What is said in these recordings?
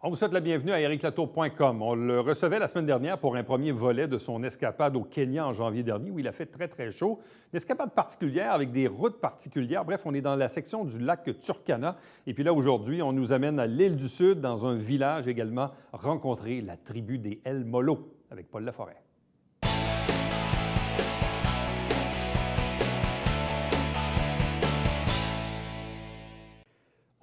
On vous souhaite la bienvenue à ericlatour.com. On le recevait la semaine dernière pour un premier volet de son escapade au Kenya en janvier dernier, où il a fait très, très chaud. Une escapade particulière avec des routes particulières. Bref, on est dans la section du lac Turkana. Et puis là, aujourd'hui, on nous amène à l'île du Sud, dans un village également, rencontrer la tribu des El Molo, avec Paul Laforêt.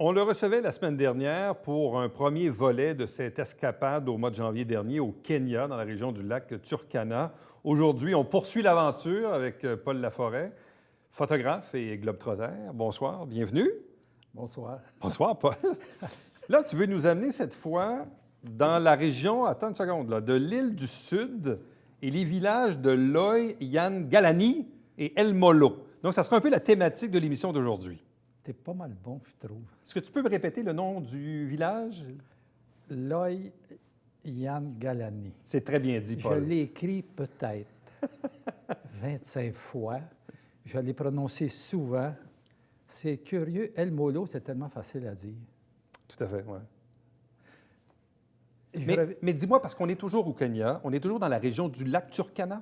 On le recevait la semaine dernière pour un premier volet de cette escapade au mois de janvier dernier au Kenya, dans la région du lac Turkana. Aujourd'hui, on poursuit l'aventure avec Paul Laforêt, photographe et globetrotter. Bonsoir, bienvenue. Bonsoir. Bonsoir, Paul. Là, tu veux nous amener cette fois dans la région, attends une seconde, là, de l'île du Sud et les villages de Loy, Yan, Galani et El Molo. Donc, ça sera un peu la thématique de l'émission d'aujourd'hui. T'es pas mal bon, je trouve. Est-ce que tu peux me répéter le nom du village? Loy Yan Galani. C'est très bien dit, Paul. Je l'ai écrit peut-être 25 fois. Je l'ai prononcé souvent. C'est curieux. El Molo, c'est tellement facile à dire. Tout à fait, oui. Mais dis-moi, parce qu'on est toujours au Kenya, on est toujours dans la région du lac Turkana?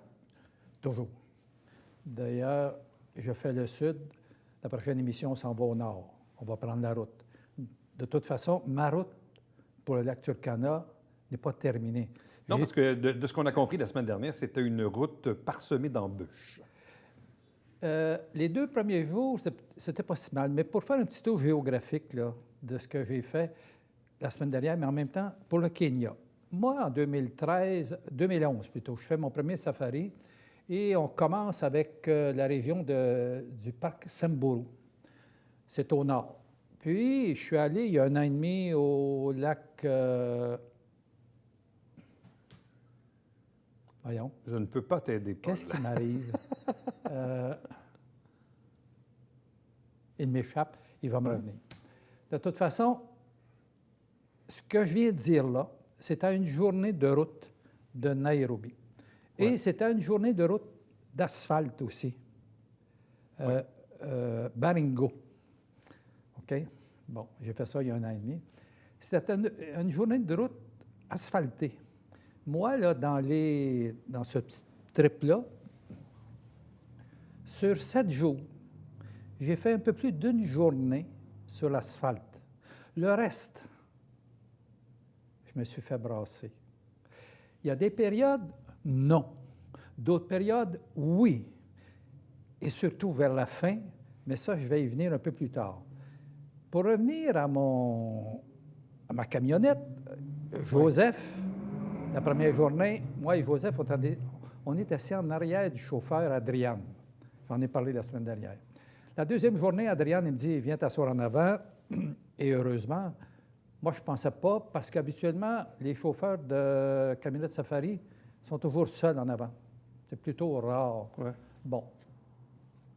Toujours. D'ailleurs, je fais le sud. La prochaine émission, on s'en va au nord. On va prendre la route. De toute façon, ma route pour le lac Turkana n'est pas terminée. Non, parce que de ce qu'on a compris la semaine dernière, c'était une route parsemée d'embûches. Les 2 premiers jours, c'était pas si mal. Mais pour faire un petit tour géographique là, de ce que j'ai fait la semaine dernière, mais en même temps pour le Kenya. Moi, en 2011 plutôt, je fais mon premier safari. Et on commence avec la région du parc Samburu. C'est au nord. Puis, je suis allé il y a 1 an et demi au lac... Voyons. Je ne peux pas t'aider, Paul. Qu'est-ce qui m'arrive? Il m'échappe, il va me revenir. De toute façon, ce que je viens de dire là, c'est à une journée de route de Nairobi. Et c'était une journée de route d'asphalte aussi. Baringo. OK? Bon, j'ai fait ça il y a 1 an et demi. C'était une journée de route asphaltée. Moi, là, dans ce petit trip-là, sur 7 jours, j'ai fait un peu plus d'1 journée sur l'asphalte. Le reste, je me suis fait brasser. Il y a des périodes, non. D'autres périodes, oui. Et surtout vers la fin, mais ça, je vais y venir un peu plus tard. Pour revenir à ma camionnette, Joseph, la première journée, moi et Joseph, on est assis en arrière du chauffeur Adrian. J'en ai parlé la semaine dernière. La deuxième journée, Adrian, il me dit, viens t'asseoir en avant. Et heureusement, moi, je ne pensais pas, parce qu'habituellement, les chauffeurs de camionnette safari sont toujours seuls en avant. C'est plutôt rare. Ouais. Bon,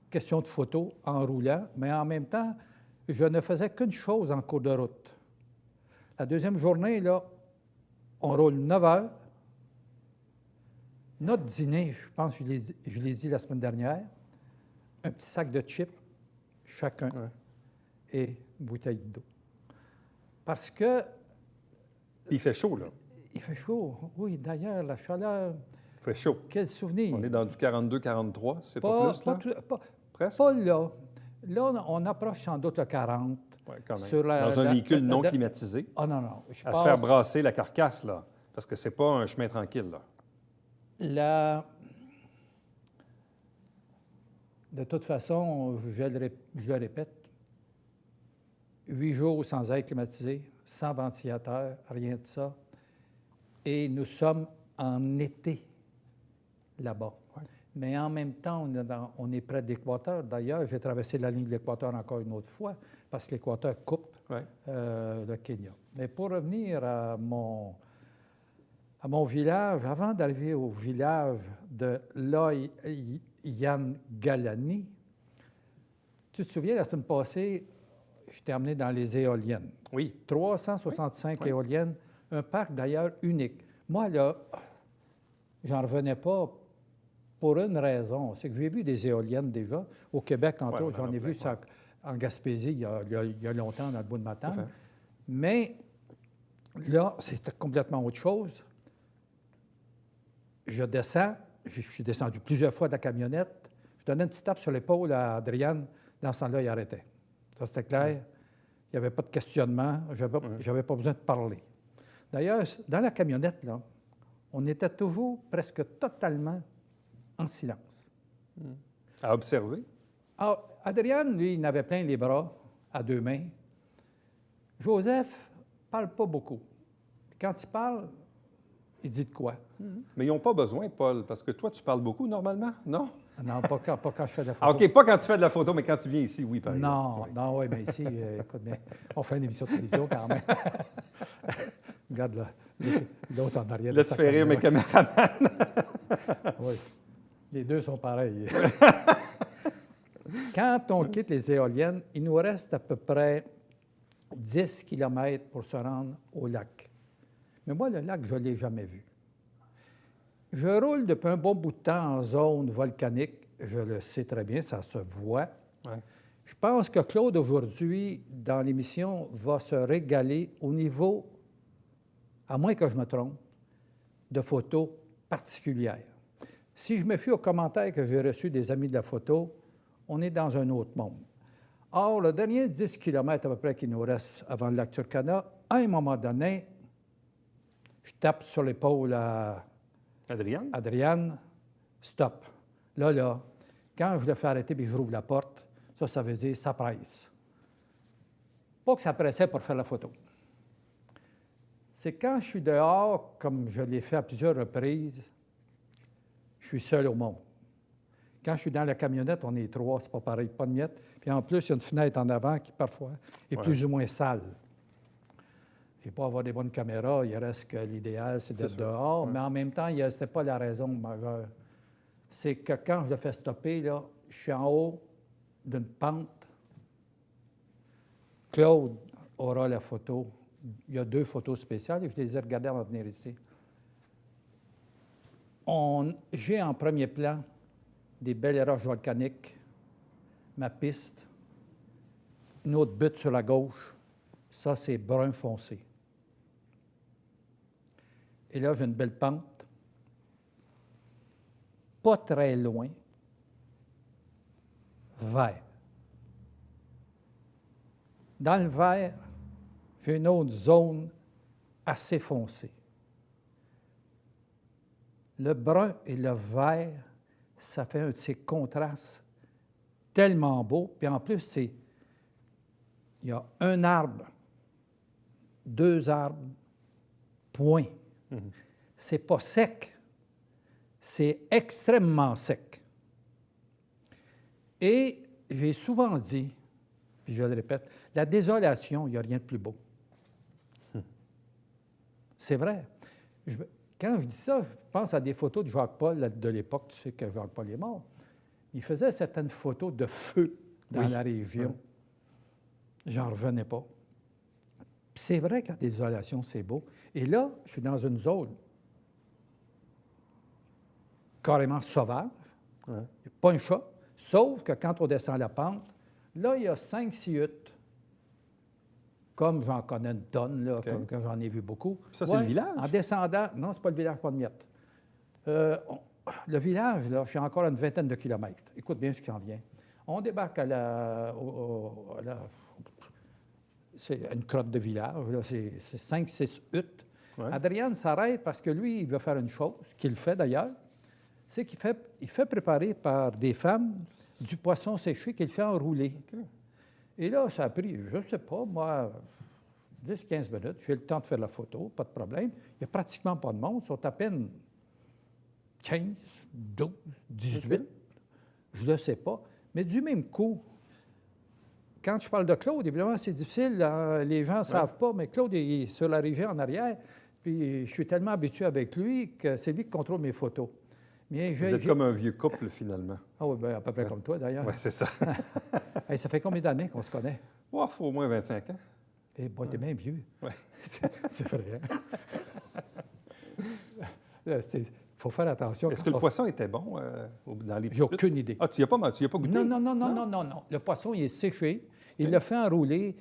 question de photo en roulant, mais en même temps, je ne faisais qu'une chose en cours de route. La deuxième journée, là, on roule 9 heures. Notre dîner, je pense que je l'ai dit la semaine dernière, un petit sac de chips, chacun, et une bouteille d'eau. Parce que... Il fait chaud, là. Il fait chaud, oui. D'ailleurs, la chaleur... Il fait chaud. Quel souvenir! On est dans du 42-43, c'est pas plus, là? Presque? Pas là. Là, on approche sans doute le 40. Oui, quand même. Dans un véhicule non climatisé. Ah non, non. À se faire brasser la carcasse, là. Parce que c'est pas un chemin tranquille, là. De toute façon, je le répète, 8 jours sans air climatisé, sans ventilateur, rien de ça. Et nous sommes en été là-bas. Ouais. Mais en même temps, on est près de l'équateur. D'ailleurs, j'ai traversé la ligne de l'équateur encore une autre fois, parce que l'équateur coupe le Kenya. Mais pour revenir à mon village, avant d'arriver au village de Loy Yan Galani, tu te souviens, la semaine passée, je t'ai emmené dans les éoliennes. Oui. 365 éoliennes, un parc d'ailleurs unique. Moi, là, j'en revenais pas pour une raison. C'est que j'ai vu des éoliennes déjà. Au Québec, entre autres, j'en ai vu ça en Gaspésie il y a longtemps, dans le bout de Matane. Mais Là, c'était complètement autre chose. Je descends, je suis descendu plusieurs fois de la camionnette. Je donnais une petite tape sur l'épaule à Adriane. Dans ce temps-là, il arrêtait. Ça, c'était clair. Il n'y avait pas de questionnement. Je n'avais pas besoin de parler. D'ailleurs, dans la camionnette, là, on était toujours presque totalement en silence. À observer? Alors, Adriane, lui, il avait plein les bras à deux mains. Joseph ne parle pas beaucoup. Quand il parle, il dit de quoi? Mais ils n'ont pas besoin, Paul, parce que toi, tu parles beaucoup normalement, non? Non, pas quand je fais de la photo. Ah, OK, pas quand tu fais de la photo, mais quand tu viens ici, oui, par exemple. Non, non, oui, mais ici, écoute bien, on fait une émission de télévision quand même. Regarde là, l'autre en arrière. Laisse faire rire mes caméramans. Oui, les deux sont pareils. Quand on quitte les éoliennes, il nous reste à peu près 10 km pour se rendre au lac. Mais moi, le lac, je ne l'ai jamais vu. Je roule depuis un bon bout de temps en zone volcanique. Je le sais très bien, ça se voit. Ouais. Je pense que Claude, aujourd'hui, dans l'émission, va se régaler au niveau, à moins que je me trompe, de photos particulières. Si je me fie aux commentaires que j'ai reçus des amis de la photo, on est dans un autre monde. Or, le dernier 10 km à peu près qu'il nous reste avant le lac Turkana, à un moment donné, je tape sur l'épaule à Adriane, stop. Là, quand je le fais arrêter et je rouvre la porte, ça veut dire ça presse. Pas que ça pressait pour faire la photo. C'est quand je suis dehors, comme je l'ai fait à plusieurs reprises, je suis seul au monde. Quand je suis dans la camionnette, on est trois, c'est pas pareil, pas de miettes. Puis en plus, il y a une fenêtre en avant qui, parfois, est plus ou moins sale. Je ne vais pas avoir des bonnes caméras, il reste que l'idéal, c'est d'être dehors, mais en même temps, ce n'était pas la raison majeure. C'est que quand je le fais stopper, là, je suis en haut d'une pente. Claude aura la photo. Il y a 2 photos spéciales et je les ai regardées avant de venir ici. J'ai en premier plan des belles roches volcaniques, ma piste, une autre butte sur la gauche. Ça, c'est brun foncé. Et là, j'ai une belle pente, pas très loin, vert. Dans le vert, j'ai une autre zone assez foncée. Le brun et le vert, ça fait un de ces contrastes tellement beaux. Puis en plus, il y a un arbre, 2 arbres, point. C'est pas sec, c'est extrêmement sec. Et j'ai souvent dit, puis je le répète, la désolation, il n'y a rien de plus beau. C'est vrai. Quand je dis ça, je pense à des photos de Jacques-Paul de l'époque. Tu sais que Jacques-Paul est mort. Il faisait certaines photos de feu dans la région. J'en revenais pas. Puis c'est vrai que la désolation, c'est beau. Et là, je suis dans une zone carrément sauvage. Il n'y a pas un chat. Sauf que quand on descend la pente, là, il y a 5-6 huttes. Comme j'en connais une tonne, là, comme que j'en ai vu beaucoup. Ça, c'est le village? En descendant, non, c'est pas le village, pas de miettes. Le village, là, je suis encore à une vingtaine de kilomètres. Écoute bien ce qui en vient. On débarque à c'est une crotte de village, là, c'est 5-6 huttes. Ouais. Adriane s'arrête parce que lui, il veut faire une chose, qu'il fait d'ailleurs, c'est qu'il fait préparer par des femmes du poisson séché qu'il fait enrouler. Okay. Et là, ça a pris, je ne sais pas, moi, 10-15 minutes. J'ai le temps de faire la photo, pas de problème. Il n'y a pratiquement pas de monde. Ils sont à peine 15, 12, 18. Okay. Je ne le sais pas. Mais du même coup, quand je parle de Claude, évidemment, c'est difficile. Les gens ne savent pas, mais Claude est sur la régie en arrière. Puis je suis tellement habitué avec lui que c'est lui qui contrôle mes photos. Mais vous êtes comme un vieux couple, finalement. Ah oui, bien, à peu près comme toi, d'ailleurs. Oui, c'est ça. Hey, ça fait combien d'années qu'on se connaît? Oh, faut au moins 25 ans. Eh bien, t'es bien vieux. Oui. C'est vrai. Il faut faire attention. Est-ce que le poisson était bon dans les petits? J'ai aucune idée. Ah, tu n'y as pas goûté? Non. Le poisson, il est séché. Il le fait enrouler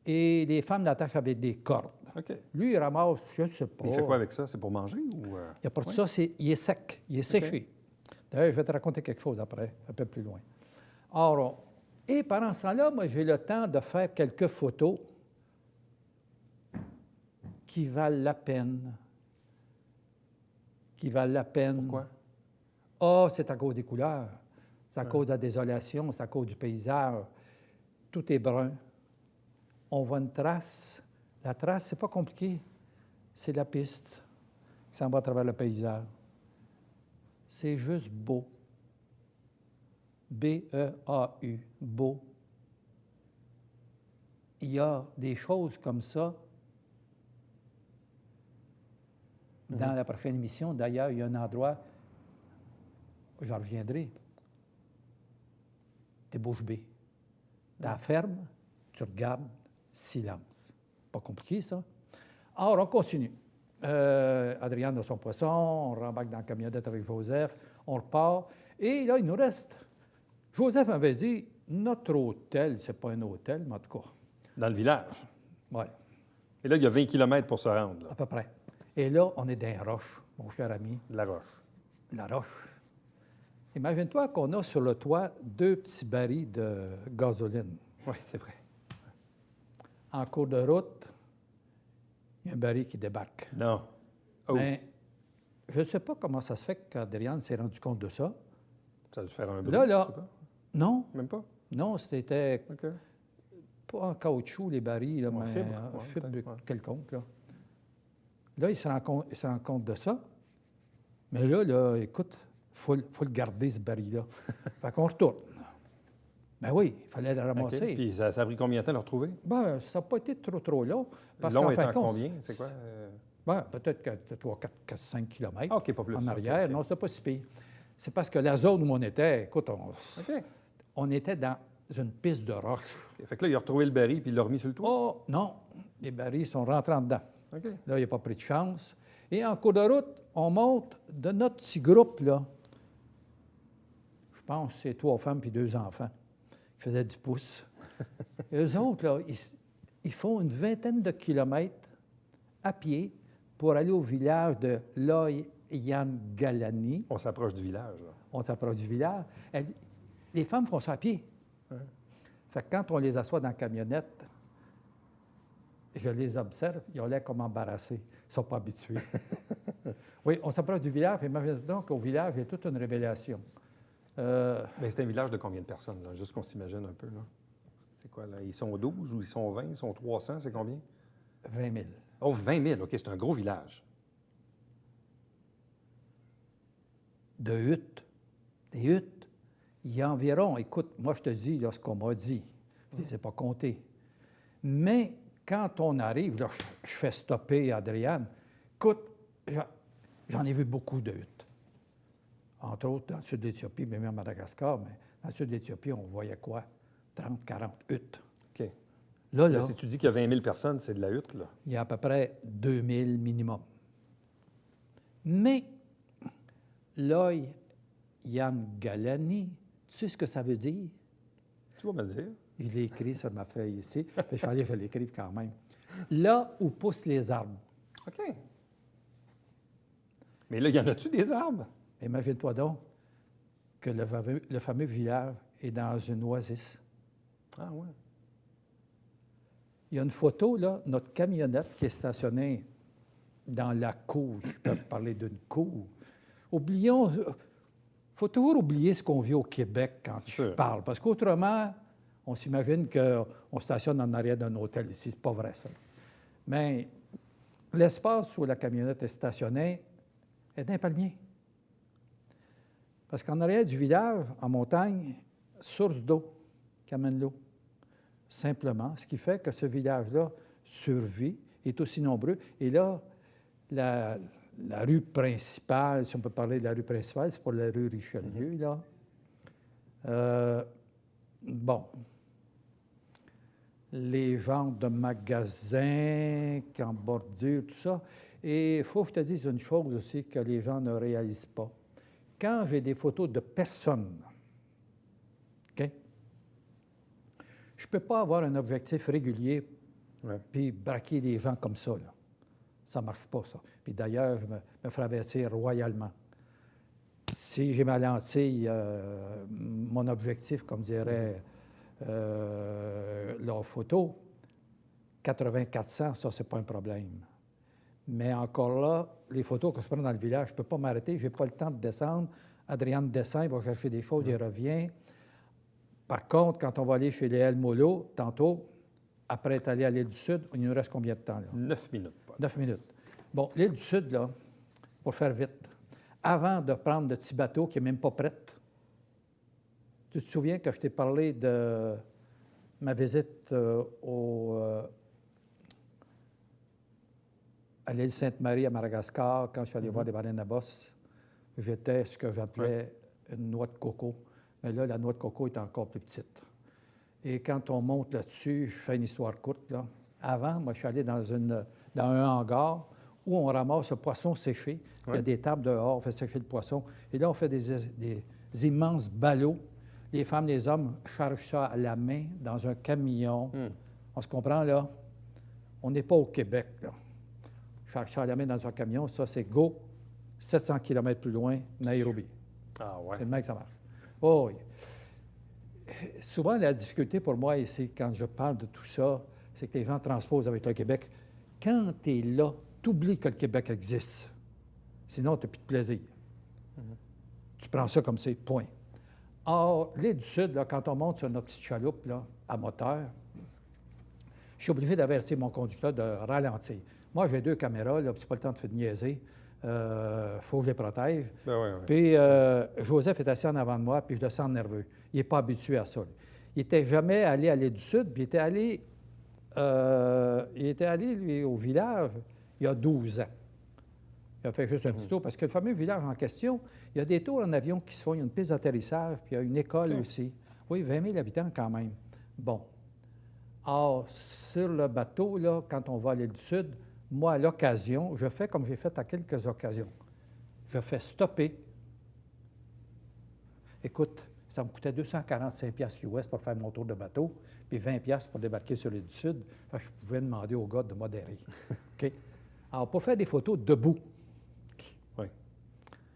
et les femmes l'attachent avec des cordes. OK. Lui, il ramasse, je ne sais pas. Il fait quoi avec ça? C'est pour manger ou... Il n'y a pas de ça, il est sec, il est séché. D'ailleurs, je vais te raconter quelque chose après, un peu plus loin. Or, et pendant ce temps-là, moi, j'ai le temps de faire quelques photos qui valent la peine. Qui valent la peine. Pourquoi? Ah, c'est à cause des couleurs. C'est à cause de la désolation, c'est à cause du paysage. Tout est brun. On voit une trace. La trace, c'est pas compliqué. C'est la piste qui s'en va à travers le paysage. C'est juste beau. B-E-A-U, beau. Il y a des choses comme ça dans la prochaine émission. D'ailleurs, il y a un endroit, j'en reviendrai, t'es bouche bée. T'as la ferme, tu regardes, silence. Pas compliqué, ça. Alors, on continue. Adrienne a son poisson, on rembarque dans la camionnette avec Joseph, on repart. Et là, il nous reste... Joseph m'avait dit, notre hôtel, c'est pas un hôtel, mais en tout cas... Dans le village. Oui, Et là, il y a 20 km pour se rendre, là. à peu près. Et là, on est dans les roches, mon cher ami. De la roche. La roche. Imagine-toi qu'on a sur le toit 2 petits barils de gasoline. Oui, c'est vrai. En cours de route, il y a un baril qui débarque. Non. Oh, Mais je ne sais pas comment ça se fait qu'Adrienne s'est rendu compte de ça. ça a dû faire un bruit. Là, je sais pas. non, Même pas? non, c'était OK. pas en caoutchouc, les barils, là, En mais fibre, en ouais, fibre peut-être, ouais. quelconque. Là, il se rend compte de ça. Mais là écoute, il faut le garder, ce baril-là. Fait qu'on retourne. Ben oui, il fallait le OK. ramasser. Puis ça a pris combien de temps de le retrouver? Ben, ça n'a pas été trop long. Parce Long qu'en fin étant de compte, combien? C'est quoi? ben, peut-être que 3, 4, 5 kilomètres Ah, OK, pas plus. en OK, arrière. OK. Non, c'était pas si pire. C'est parce que la zone où on était, écoute, OK. on était dans une piste de roche. Fait que là, il a retrouvé le baril puis il l'a remis sur le toit? Oh, non, les barils sont rentrés en dedans. OK. Là, il n'a pas pris de chance. Et en cours de route, on monte de notre petit groupe, là. Je pense que c'est 3 femmes puis 2 enfants qui faisaient du pouce. Et eux autres, là, ils font une vingtaine de kilomètres à pied pour aller au village de Loy-Yan-Galani. On s'approche du village, là. On s'approche du village. Les femmes font ça à pied. Ouais. Fait que quand on les assoit dans la camionnette, je les observe, ils ont l'air comme embarrassés. Ils ne sont pas habitués. Oui, on s'approche du village, et imagine donc qu'au village, il y a toute une révélation. Mais c'est un village de combien de personnes, là? Juste qu'on s'imagine un peu, là. C'est quoi, là? Ils sont 12 ou ils sont 20? Ils sont 300? C'est combien? 20 000. Oh, 20 000. OK, c'est un gros village. De huttes. Des huttes. Il y a environ, écoute, moi je te dis là, ce qu'on m'a dit, je ne les ai pas comptés. Mais quand on arrive, là, je fais stopper Adrienne. Écoute, j'en ai vu beaucoup de huttes. Entre autres, dans le sud d'Éthiopie, même à Madagascar, mais dans le sud d'Éthiopie, on voyait quoi? 30, 40 huttes. OK. Là, Là, si tu dis qu'il y a 20 000 personnes, c'est de la hutte, là. il y a à peu près 2000 minimum. Mais Loy-Yan-Galani, tu sais ce que ça veut dire? Tu vas me le dire. Je l'ai écrit sur ma feuille ici, mais il fallait que je l'écrive quand même. Là où poussent les arbres. OK. Mais là, y en a-tu des arbres? Imagine-toi donc que le fameux village est dans une oasis. Ah, ouais. Il y a une photo, là, notre camionnette qui est stationnée dans la cour. Je peux parler d'une cour. Oublions, il faut toujours oublier ce qu'on vit au Québec quand je sûr. parle, parce qu'autrement, on s'imagine qu'on stationne en arrière d'un hôtel ici. C'est pas vrai, ça. Mais l'espace où la camionnette est stationnée est d'un palmier. Parce qu'en arrière du village, en montagne, source d'eau qui amène l'eau. Simplement, ce qui fait que ce village-là survit, est aussi nombreux. Et là, la rue principale, si on peut parler de la rue principale, c'est pour la rue Richelieu, là. Bon. Les genres de magasins qui en bordure, tout ça. Et il faut que je te dise une chose aussi que les gens ne réalisent pas. Quand j'ai des photos de personnes, OK? Je ne peux pas avoir un objectif régulier Ouais. puis braquer des gens comme ça, là. Ça ne marche pas, ça. Puis d'ailleurs, je me ferais avertir royalement. Si j'ai ma lentille, mon objectif, comme dirait leur photo, 80-400, ça, c'est pas un problème. Mais encore là, les photos que je prends dans le village, je ne peux pas m'arrêter, je n'ai pas le temps de descendre. Adriane descend, il va chercher des choses, il revient. Par contre, quand on va aller chez les El Molo, tantôt, après être allé à l'île du Sud, il nous reste combien de temps, là? 9 minutes. Paul. 9 minutes. Bon, l'île du Sud, là, pour faire vite, avant de prendre le petit bateau qui n'est même pas prêt, tu te souviens que je t'ai parlé de ma visite à l'île Sainte-Marie à Madagascar, quand je suis allé voir les baleines à bosse, j'étais ce que j'appelais une noix de coco. Mais là, la noix de coco est encore plus petite. Et quand on monte là-dessus, je fais une histoire courte, là. Avant, moi, je suis allé dans un hangar où on ramasse le poisson séché. Il y a des tables dehors, on fait sécher le poisson. Et là, on fait des immenses ballots. Les femmes, les hommes chargent ça à la main dans un camion. On se comprend, là? On n'est pas au Québec, là. Charge ça à la main dans un camion, ça, c'est go, 700 km plus loin, Nairobi. Ah ouais. C'est le même que ça marche. Oh, oui. Souvent, la difficulté pour moi ici, quand je parle de tout ça, c'est que les gens transposent avec le Québec. Quand tu es là, tu oublies que le Québec existe. Sinon, tu n'as plus de plaisir. Tu prends ça comme c'est, point. Or, l'île du Sud, là, quand on monte sur notre petite chaloupe là, à moteur, je suis obligé d'avertir mon conducteur de ralentir. Moi, j'ai 2 caméras, là, puis c'est pas le temps de faire de niaiser. Faut que je les protège. Puis Joseph est assis en avant de moi, puis je le sens nerveux. Il n'est pas habitué à ça. Il n'était jamais allé à l'île du Sud, puis il était allé, lui, au village il y a 12 ans. Il a fait juste un petit tour, parce que le fameux village en question, il y a des tours en avion qui se font, il y a une piste d'atterrissage, puis il y a une école aussi. Oui, 20 000 habitants quand même. Bon. Or, sur le bateau, là, quand on va à l'île du Sud, moi, à l'occasion, je fais comme j'ai fait à quelques occasions. Je fais stopper. Écoute, ça me coûtait 245 $ US pour faire mon tour de bateau, puis 20 $ pour débarquer sur l'île du Sud. Enfin, je pouvais demander au gars de modérer. OK? Alors, pour faire des photos debout,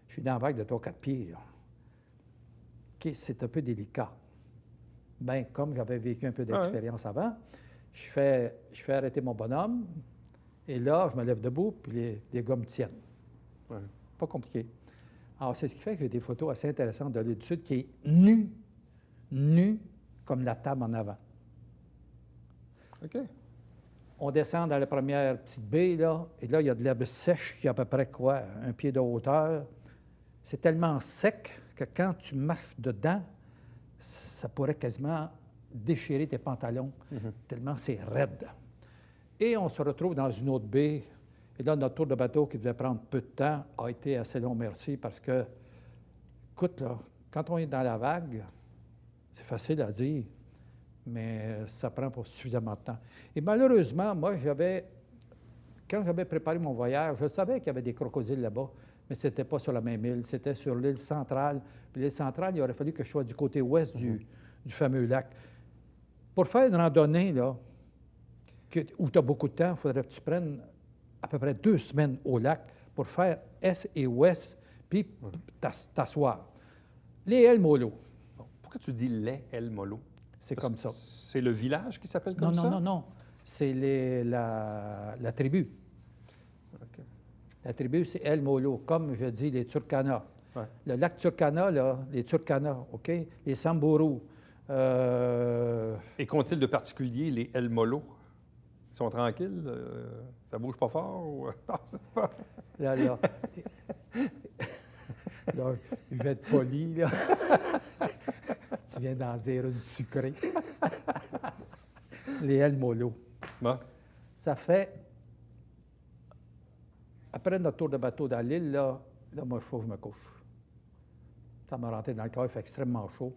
je suis dans la vague de 3-4 pieds. Là. OK? C'est un peu délicat. Bien, comme j'avais vécu un peu d'expérience avant, je fais arrêter mon bonhomme, et là, je me lève debout, puis les gars me tiennent. Pas compliqué. Alors, c'est ce qui fait que j'ai des photos assez intéressantes de l'île du Sud qui est nue comme la table en avant. OK. On descend dans la première petite baie, là, et là, il y a de l'herbe sèche qui a à peu près, un pied de hauteur. C'est tellement sec que quand tu marches dedans, ça pourrait quasiment déchirer tes pantalons, tellement c'est raide. Et on se retrouve dans une autre baie. Et là, notre tour de bateau, qui devait prendre peu de temps, a été assez long, merci, parce que, écoute, là, quand on est dans la vague, c'est facile à dire, mais ça prend pas suffisamment de temps. Et malheureusement, moi, quand j'avais préparé mon voyage, je savais qu'il y avait des crocodiles là-bas, mais ce n'était pas sur la même île, c'était sur l'île centrale. Puis l'île centrale, il aurait fallu que je sois du côté ouest du fameux lac. Pour faire une randonnée, là, où tu as beaucoup de temps, il faudrait que tu prennes à peu près 2 semaines au lac pour faire est et ouest, puis t'asseoir. Les El Molo. Pourquoi tu dis les El Molo? C'est comme ça. C'est le village qui s'appelle comme ça? Non. C'est la tribu. OK. La tribu, c'est El Molo, comme je dis, les Turkana. Ouais. Le lac Turkana, là, les Turkana, OK? Les Samburu. Et qu'ont-ils de particulier, les El Molo? Ils sont tranquilles? Ça bouge pas fort? Ou... Non, je sais pas. Là, je vais être poli, là. Tu viens d'en dire une sucrée. Les El Molo. Bon. Ça fait... Après notre tour de bateau dans l'île, là, moi, il faut que je me couche. Ça m'a rentré dans le cœur, il fait extrêmement chaud.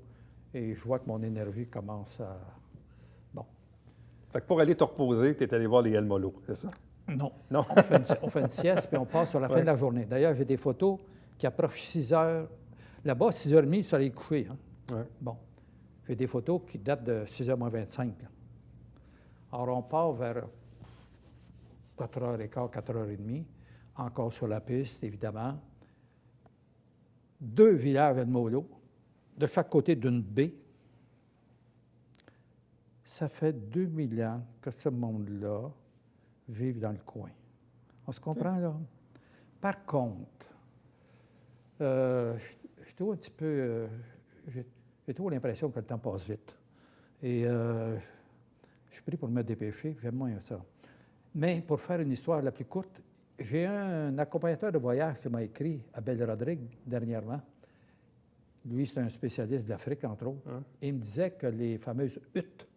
Et je vois que mon énergie commence à... Bon. Fait que pour aller te reposer, tu es allé voir les El Molo, c'est ça? Non. Non. On fait une sieste, puis on passe sur la fin de la journée. D'ailleurs, j'ai des photos qui approchent 6 heures. Là-bas, 6h30, le soleil est couché. Hein? Ouais. Bon. J'ai des photos qui datent de 6h moins 25. Là. Alors, on part vers 4h15, 4h30, encore sur la piste, évidemment. 2 villages Edmolo, de chaque côté d'une baie. Ça fait 2000 ans que ce monde-là vit dans le coin. On se comprend, là? Par contre, je trouve un petit peu... j'ai toujours l'impression que le temps passe vite. Et je suis pris pour me dépêcher, j'aime moins ça. Mais pour faire une histoire la plus courte, j'ai un accompagnateur de voyage qui m'a écrit, Abel Rodrigue, dernièrement. Lui, c'est un spécialiste d'Afrique, entre autres. Et il me disait que les fameuses huttes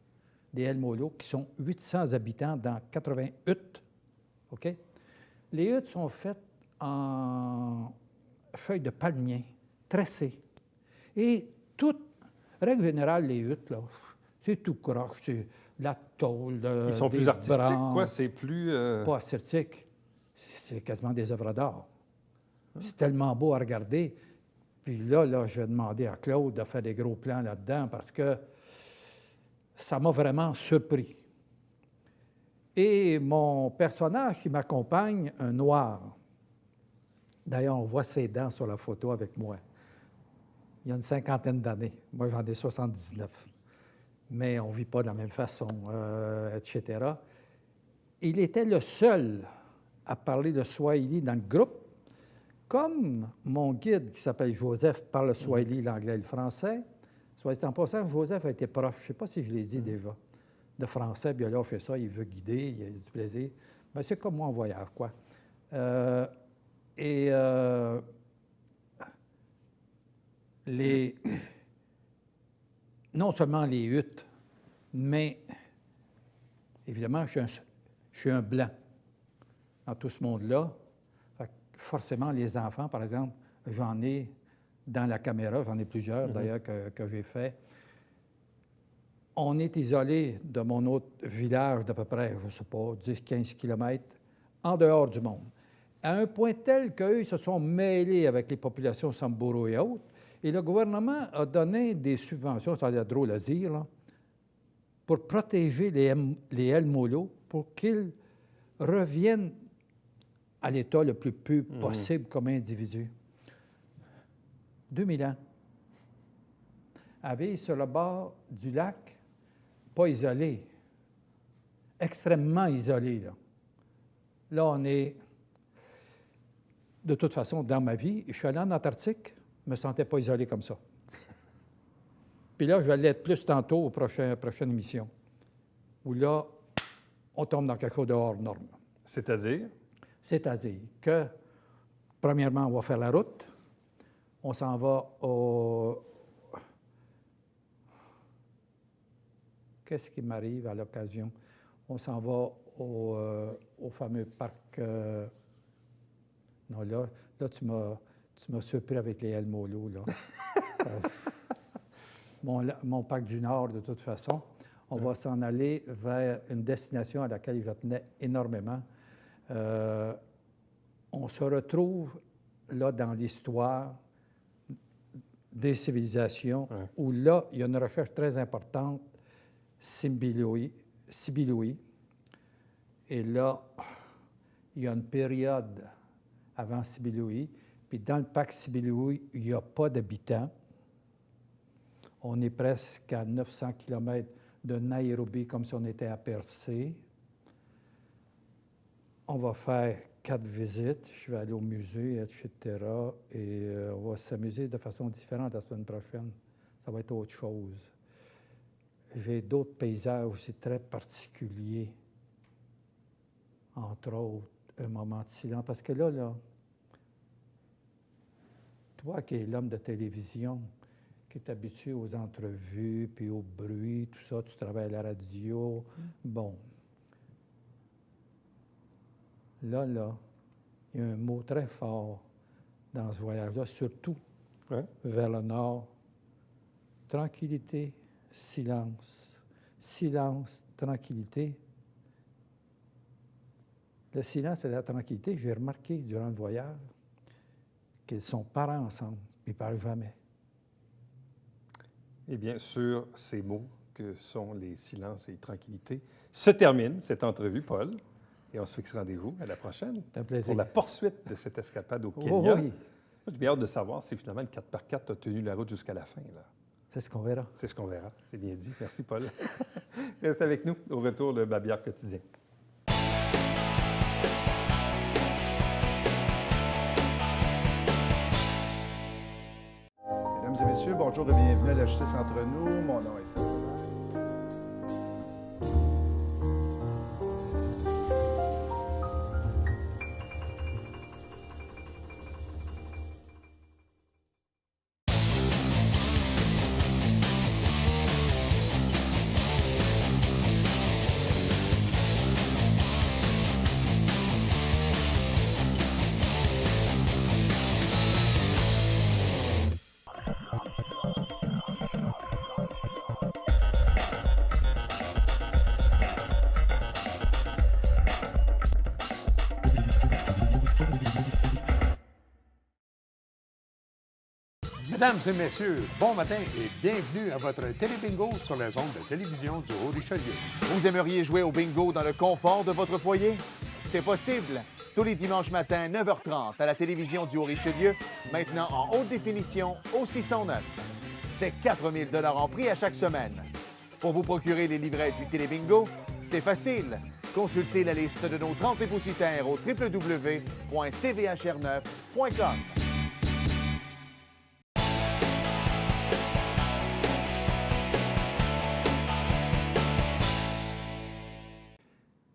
des El Molo, qui sont 800 habitants dans 80 huttes, OK? Les huttes sont faites en feuilles de palmier, tressées. Et toute, règle générale, les huttes, là, c'est tout croche, c'est la tôle, Ils sont plus artistiques, quoi? C'est plus... Pas artistique, c'est quasiment des œuvres d'art. C'est tellement beau à regarder. Puis là, je vais demander à Claude de faire des gros plans là-dedans parce que ça m'a vraiment surpris. Et mon personnage qui m'accompagne, un noir, d'ailleurs, on voit ses dents sur la photo avec moi. Il y a une 50aine d'années. Moi, j'en ai 79. Mais on ne vit pas de la même façon, etc. Il était le seul à parler le swahili dans le groupe. Comme mon guide, qui s'appelle Joseph, parle le swahili, l'anglais et le français. Soit dit en passant, Joseph a été prof, je ne sais pas si je l'ai dit déjà, de français. Puis là, il fait ça, il veut guider, il a du plaisir. Bien, c'est comme moi en voyage, quoi. Non seulement les huttes, mais évidemment, je suis un blanc dans tout ce monde-là. Forcément, les enfants, par exemple, j'en ai dans la caméra, j'en ai plusieurs d'ailleurs que j'ai fait. On est isolé de mon autre village d'à peu près, je ne sais pas, 10-15 kilomètres, en dehors du monde. À un point tel qu'eux, ils se sont mêlés avec les populations Samburu et autres, et le gouvernement a donné des subventions, ça a l'air drôle à dire, là, pour protéger les El Molo, pour qu'ils reviennent à l'état le plus pur possible comme individu. 2000 ans. À vivre sur le bord du lac, pas isolé, extrêmement isolé, là. Là, on est... De toute façon, dans ma vie, je suis allé en Antarctique, je ne me sentais pas isolé comme ça. Puis là, je vais l'être plus tantôt aux prochaine émission, où là, on tombe dans quelque chose de hors norme. C'est-à-dire? C'est-à-dire que, premièrement, on va faire la route. On s'en va au... Qu'est-ce qui m'arrive à l'occasion? On s'en va au fameux parc... Non, là tu m'as surpris avec les El Molo, là. Mon parc du Nord, de toute façon. On va s'en aller vers une destination à laquelle je tenais énormément. On se retrouve là dans l'histoire des civilisations où là, il y a une recherche très importante, Sibiloui. Et là, il y a une période avant Sibiloui, puis dans le parc Sibiloui, il n'y a pas d'habitants. On est presque à 900 km de Nairobi, comme si on était à Percé. On va faire 4 visites. Je vais aller au musée, etc. Et on va s'amuser de façon différente la semaine prochaine. Ça va être autre chose. J'ai d'autres paysages aussi très particuliers. Entre autres, un moment de silence. Parce que là, toi qui es l'homme de télévision, qui est habitué aux entrevues, puis au bruit, tout ça, tu travailles à la radio. Bon. Là, il y a un mot très fort dans ce voyage-là, surtout vers le nord. Tranquillité, silence. Silence, tranquillité. Le silence et la tranquillité, j'ai remarqué durant le voyage qu'ils sont parents ensemble, ils ne parlent jamais. Et bien, sur ces mots que sont les silences et les tranquillités, se termine cette entrevue, Paul. Et on se fixe rendez-vous à la prochaine C'est un plaisir. pour la poursuite de cette escapade au Kenya. Oh, oui. Moi, j'ai bien hâte de savoir si finalement le 4x4 a tenu la route jusqu'à la fin. Là. C'est ce qu'on verra. C'est ce qu'on verra. C'est bien dit. Merci, Paul. Reste avec nous. Au retour, le Babillard quotidien. Mesdames et messieurs, bonjour et bienvenue à la Justice entre nous. Mon nom est Sam. Mesdames et messieurs, bon matin et bienvenue à votre télébingo sur les ondes de télévision du Haut-Richelieu. Vous aimeriez jouer au bingo dans le confort de votre foyer? C'est possible. Tous les dimanches matins, 9h30, à la télévision du Haut-Richelieu, maintenant en haute définition au 609. C'est 4 000 en prix à chaque semaine. Pour vous procurer les livrets du télébingo, c'est facile. Consultez la liste de nos 30 dépositaires au www.tvhr9.com.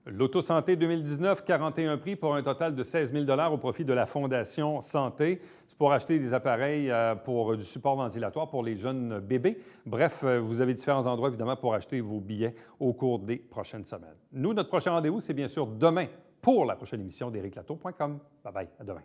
L'Auto-Santé 2019, 41 prix pour un total de 16 000 au profit de la Fondation Santé. C'est pour acheter des appareils pour du support ventilatoire pour les jeunes bébés. Bref, vous avez différents endroits, évidemment, pour acheter vos billets au cours des prochaines semaines. Nous, notre prochain rendez-vous, c'est bien sûr demain pour la prochaine émission d'ericlatour.com. Bye-bye, à demain.